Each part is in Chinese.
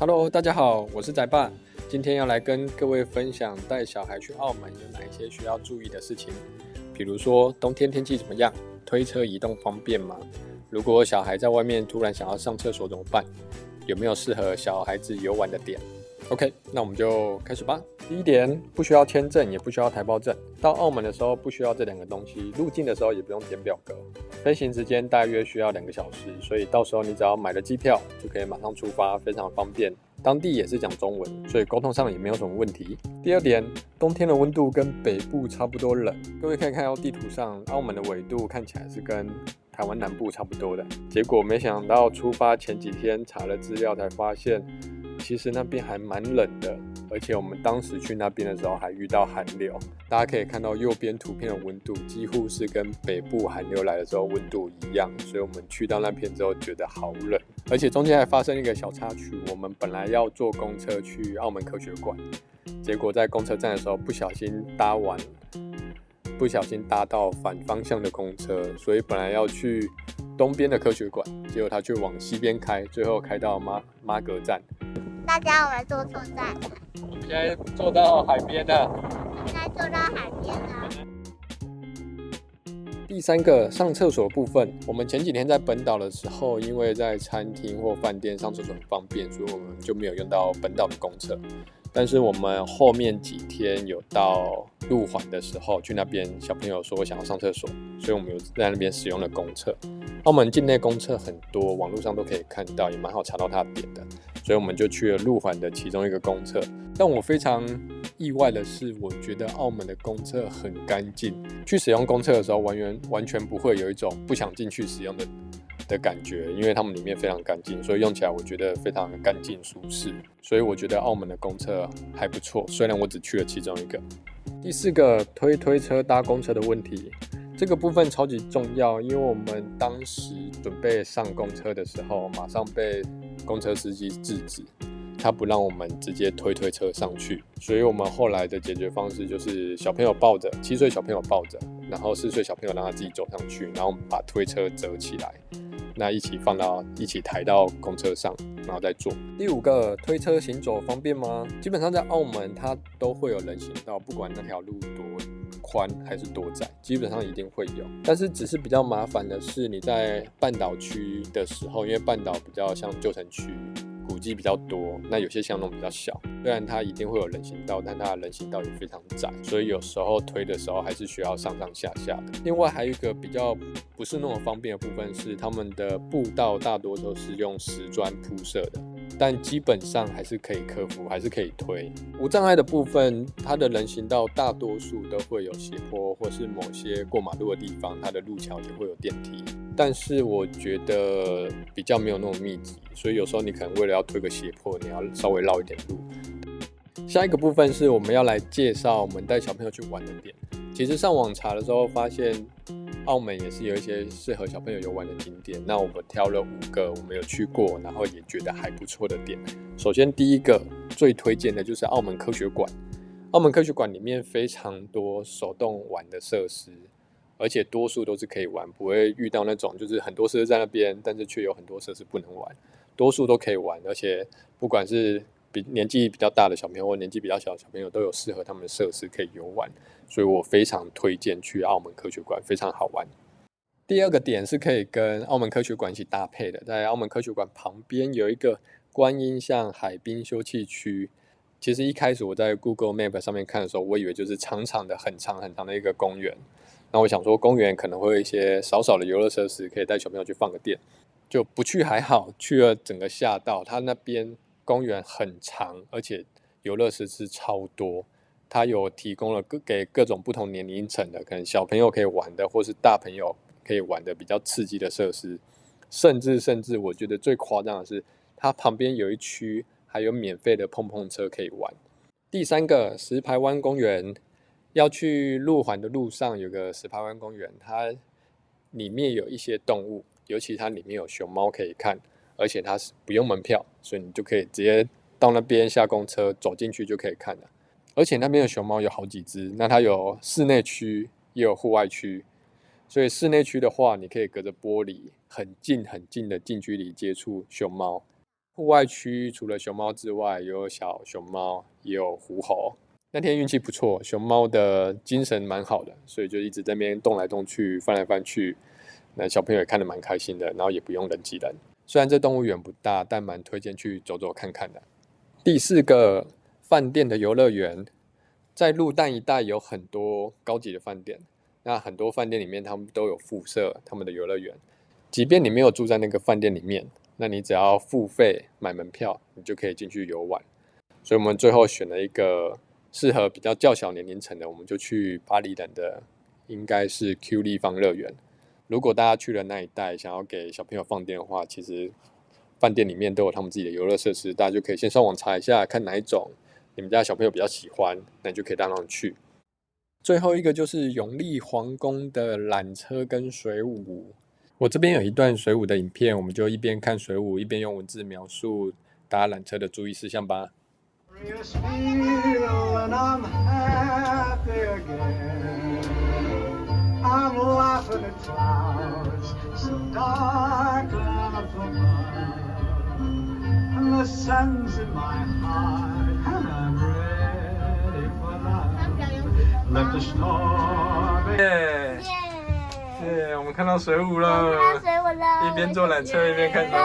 Hello， 大家好，我是宅爸，今天要来跟各位分享带小孩去澳门有哪一些需要注意的事情。比如说冬天天气怎么样，推车移动方便吗？如果小孩在外面突然想要上厕所怎么办？有没有适合小孩子游玩的点？ OK， 那我们就开始吧。第一点，不需要签证，也不需要台胞证。到澳门的时候不需要这两个东西，入境的时候也不用填表格。飞行时间大约需要2个小时，所以到时候你只要买了机票就可以马上出发，非常方便。当地也是讲中文，所以沟通上也没有什么问题。第二点，冬天的温度跟北部差不多冷。各位可以看到地图上，澳门的纬度看起来是跟台湾南部差不多的。结果没想到出发前几天查了资料才发现，其实那边还蛮冷的，而且我们当时去那边的时候还遇到寒流。大家可以看到右边图片的温度几乎是跟北部寒流来的时候温度一样，所以我们去到那边之后觉得好冷。而且中间还发生一个小插曲，我们本来要坐公车去澳门科学馆，结果在公车站的时候不小心搭到反方向的公车，所以本来要去东边的科学馆，结果他却往西边开，最后开到妈阁站。大家我们坐错站了，我们现在坐到海边了。应该坐到海边了。第三个，上厕所部分，我们前几天在本岛的时候，因为在餐厅或饭店上厕所很方便，所以我们就没有用到本岛的公厕。但是我们后面几天有到路环的时候，去那边小朋友说想要上厕所，所以我们有在那边使用了公厕。澳门境内公厕很多，网络上都可以看到，也蛮好查到它的点的，所以我们就去了路环的其中一个公厕。但我非常意外的是，我觉得澳门的公厕很干净，去使用公厕的时候完全不会有一种不想进去使用的感觉，因为它们里面非常干净，所以用起来我觉得非常干净舒适。所以我觉得澳门的公厕还不错，虽然我只去了其中一个。第四个，推车搭公车的问题，这个部分超级重要，因为我们当时准备上公车的时候，马上被公车司机制止，他不让我们直接推车上去，所以我们后来的解决方式就是小朋友抱着，7岁小朋友抱着，然后4岁小朋友让他自己走上去，然后我们把推车折起来，那一起抬到公车上，然后再坐。第五个，推车行走方便吗？基本上在澳门它都会有人行道，不管那条路多宽还是多窄，基本上一定会有。但是只是比较麻烦的是，你在半岛区的时候，因为半岛比较像旧城区，古迹比较多，那有些巷弄比较小，虽然它一定会有人行道，但它的人行道也非常窄，所以有时候推的时候还是需要上上下下的。另外还有一个比较不是那么方便的部分是，他们的步道大多都是用石砖铺设的，但基本上还是可以克服，还是可以推。无障碍的部分，它的人行道大多数都会有斜坡，或是某些过马路的地方，它的路桥也会有电梯。但是我觉得比较没有那种密集，所以有时候你可能为了要推个斜坡，你要稍微绕一点路。下一个部分是我们要来介绍我们带小朋友去玩的点。其实上网查的时候发现，澳门也是有一些适合小朋友游玩的景点。那我们挑了5个我们有去过，然后也觉得还不错的点。首先第一个最推荐的就是澳门科学馆。澳门科学馆里面非常多手动玩的设施，而且多数都是可以玩，不会遇到那种就是很多设施在那边，但是却有很多设施不能玩，多数都可以玩，而且不管是年纪比较大的小朋友或年纪比较小的小朋友都有适合他们的设施可以游玩，所以我非常推荐去澳门科学馆，非常好玩。第二个点是可以跟澳门科学馆一起搭配的，在澳门科学馆旁边有一个观音巷海滨休憩区。其实一开始我在 Google Map 上面看的时候，我以为就是长长的很长的一个公园，那我想说公园可能会有一些少的游乐设施可以带小朋友去放个电，就不去还好，去了整个吓到。它那边公园很长，而且游乐设施超多，它有提供了给各种不同年龄层的，可能小朋友可以玩的，或是大朋友可以玩的比较刺激的设施。甚至我觉得最夸张的是，它旁边有一区还有免费的碰碰车可以玩。第三个，石排湾公园。要去路环的路上有个石排湾公园，它里面有一些动物，尤其它里面有熊猫可以看，而且它是不用门票，所以你就可以直接到那边下公车走进去就可以看了。而且那边的熊猫有好几只，那它有室内区也有户外区，所以室内区的话，你可以隔着玻璃很近的近距离接触熊猫。户外区除了熊猫之外，也有小熊猫，也有狐猴。那天运气不错，熊猫的精神蛮好的，所以就一直在那边动来动去，翻来翻去。那小朋友也看得蛮开心的，然后也不用人挤人。虽然这动物园不大，但蛮推荐去走走看看的。第4个，饭店的游乐园。在鹿蛋一带有很多高级的饭店，那很多饭店里面他们都有附设他们的游乐园。即便你没有住在那个饭店里面，那你只要付费买门票，你就可以进去游玩。所以我们最后选了一个适合比较较小年龄层的，我们就去巴厘岛的，应该是 Q 立方乐园。如果大家去了那一带，想要给小朋友放电的话，其实饭店里面都有他们自己的游乐设施，大家就可以先上网查一下，看哪一种你们家小朋友比较喜欢，那你就可以带他们去。最后一个就是永利皇宫的缆车跟水舞。我这边有一段水舞的影片，我们就一边看水舞，一边用文字描述搭缆车的注意事项吧。I'm laughing at clouds so dark up above, and the sun's in my heart, and I'm ready for love. Let the storm. 耶！我们看到水舞了，一边坐缆车一边看到，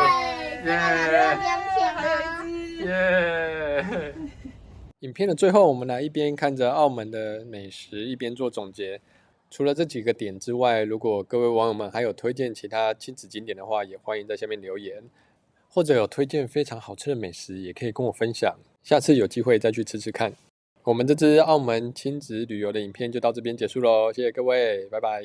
耶！影片的最后，我们来一边看着澳门的美食，一边做总结。除了这几个点之外，如果各位网友们还有推荐其他亲子景点的话，也欢迎在下面留言，或者有推荐非常好吃的美食，也可以跟我分享，下次有机会再去吃吃看。我们这支澳门亲子旅游的影片就到这边结束咯，谢谢各位，拜拜。